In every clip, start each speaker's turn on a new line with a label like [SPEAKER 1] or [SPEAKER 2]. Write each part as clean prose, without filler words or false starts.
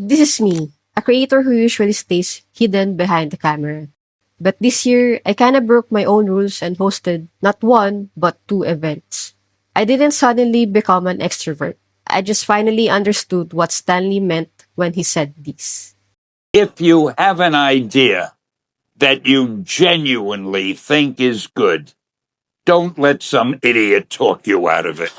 [SPEAKER 1] This is me, a creator who usually stays hidden behind the camera. But this year, I kinda broke my own rules and hosted not one, but 2 events. I didn't suddenly become an extrovert. I just finally understood what Stanley meant when he said this.
[SPEAKER 2] If you have an idea that you genuinely think is good, don't let some idiot talk you out of it.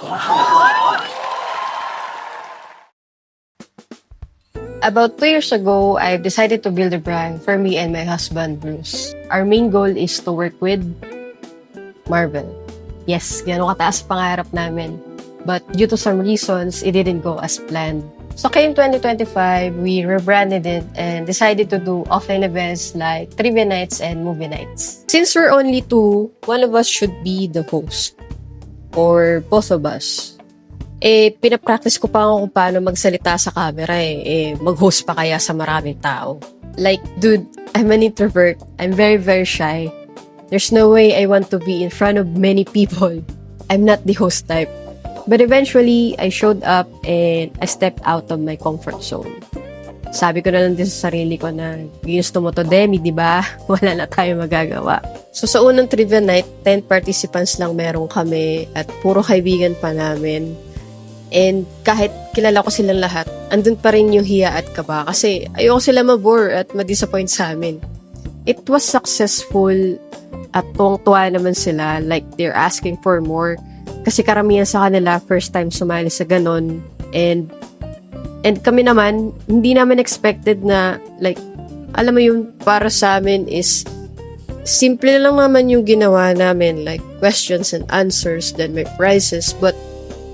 [SPEAKER 1] About 2 years ago, I decided to build a brand for me and my husband, Bruce. Our main goal is to work with Marvel. Yes, gano'ng kataas pangarap namin. But due to some reasons, it didn't go as planned. So came 2025, we rebranded it and decided to do offline events like trivia nights and movie nights. Since we're only 2, one of us should be the host. Or both of us. Pinapractice ko pa kung paano magsalita sa camera mag-host pa kaya sa maraming tao. Like, dude, I'm an introvert. I'm very, very shy. There's no way I want to be in front of many people. I'm not the host type. But eventually, I showed up and I stepped out of my comfort zone. Sabi ko na lang din sa sarili ko na, ginusto mo to, Demi, di ba? Wala na tayo magagawa. So sa unang trivia night, 10 participants lang meron kami at puro kaibigan pa namin. And kahit kilala ko silang lahat, andun pa rin yung hiya at kaba kasi ayoko sila mabore at ma-disappoint sa amin. It was successful at tuwang-tuwa naman sila, like they're asking for more. Kasi karamihan sa kanila, first time sumali sa ganon. And kami naman, hindi naman expected na, like, alam mo yung para sa amin is, simple lang naman yung ginawa namin, like questions and answers, then may prizes. But,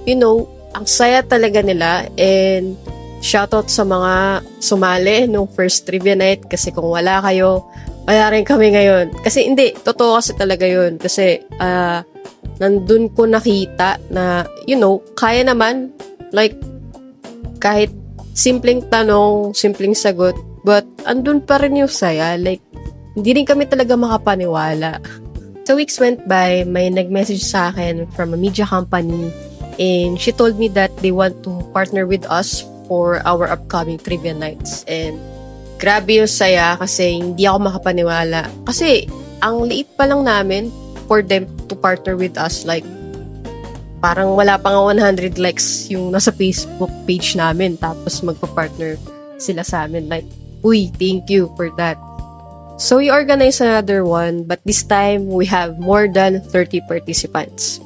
[SPEAKER 1] you know, ang saya talaga nila and shoutout sa mga sumali nung first trivia night kasi kung wala kayo, wala rin kami ngayon. Kasi hindi, totoo kasi talaga yun. Kasi nandun ko nakita na, you know, kaya naman, like, kahit simpleng tanong, simpleng sagot, but andun pa rin yung saya. Like, hindi rin kami talaga makapaniwala. So weeks went by, may nag-message sa akin from a media company. And she told me that they want to partner with us for our upcoming trivia nights. And grabe yung saya kasi hindi ako makapaniwala. Kasi ang liit pa lang namin for them to partner with us. Like, parang wala pa nga 100 likes yung nasa Facebook page namin. Tapos magpa-partner sila sa amin. Like, uy, thank you for that. So we organized another one, but this time we have more than 30 participants.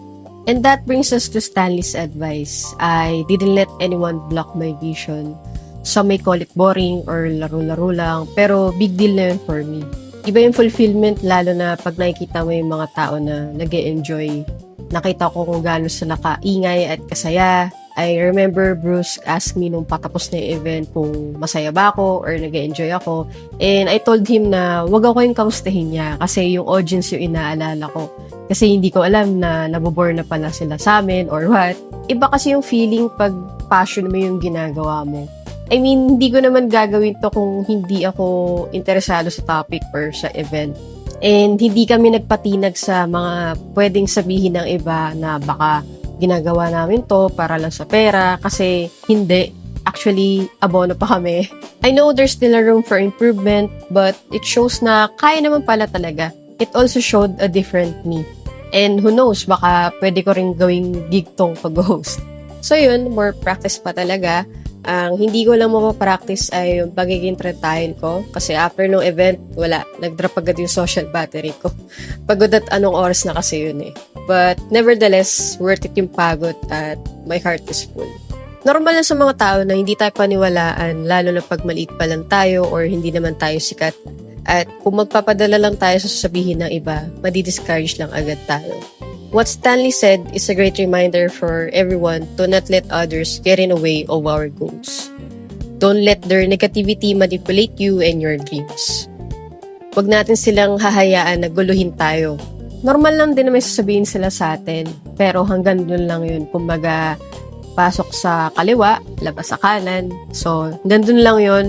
[SPEAKER 1] And that brings us to Stanley's advice. I didn't let anyone block my vision. Some may call it boring or laro-laro lang, pero big deal na yun for me. Iba yung fulfillment, lalo na pag nakikita mo yung mga tao na nag-e-enjoy. Nakita ko kung gaano sila kaingay at kasaya. I remember Bruce asked me nung patapos na yung event kung masaya ba ako or nag-e-enjoy ako. And I told him na wag ako yung kamustahin niya kasi yung audience yung inaalala ko. Kasi hindi ko alam na nabobore na pala sila sa amin or what. Iba kasi yung feeling pag passion mo yung ginagawa mo. I mean, hindi ko naman gagawin to kung hindi ako interesado sa topic or sa event. And hindi kami nagpatinag sa mga pwedeng sabihin ng iba na baka ginagawa namin to para lang sa pera kasi hindi. Actually, abono pa kami. I know there's still a room for improvement but it shows na kaya naman pala talaga. It also showed a different me. And who knows, baka pwede ko rin gawing gig tong pag-host. So yun, more practice pa talaga. Ang hindi ko lang mapapractice ay yung pagiging trentahin ko. Kasi after nung event, wala. Nag-drop agad yung social battery ko. Pagod at anong oras na kasi yun eh. But nevertheless, worth it yung pagod at my heart is full. Normal lang sa mga tao na hindi tayo paniwalaan, lalo na pag maliit pa lang tayo or hindi naman tayo sikat. At kung magpapadala lang tayo sa sasabihin ng iba, madi-discourage lang agad tayo. What Stanley said is a great reminder for everyone to not let others get in the way of our goals. Don't let their negativity manipulate you and your dreams. Huwag natin silang hahayaan na guluhin tayo. Normal lang din na may sasabihin sila sa atin, pero hanggang dun lang yun. Kumbaga, pasok sa kaliwa, labas sa kanan. So, hanggang dun lang yun.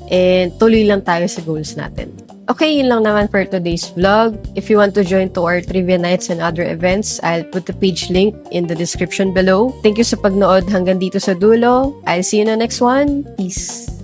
[SPEAKER 1] And tuloy lang tayo sa goals natin. Okay, yun lang naman for today's vlog. If you want to join to our trivia nights and other events, I'll put the page link in the description below. Thank you sa pagnood hanggang dito sa dulo. I'll see you in the next one. Peace!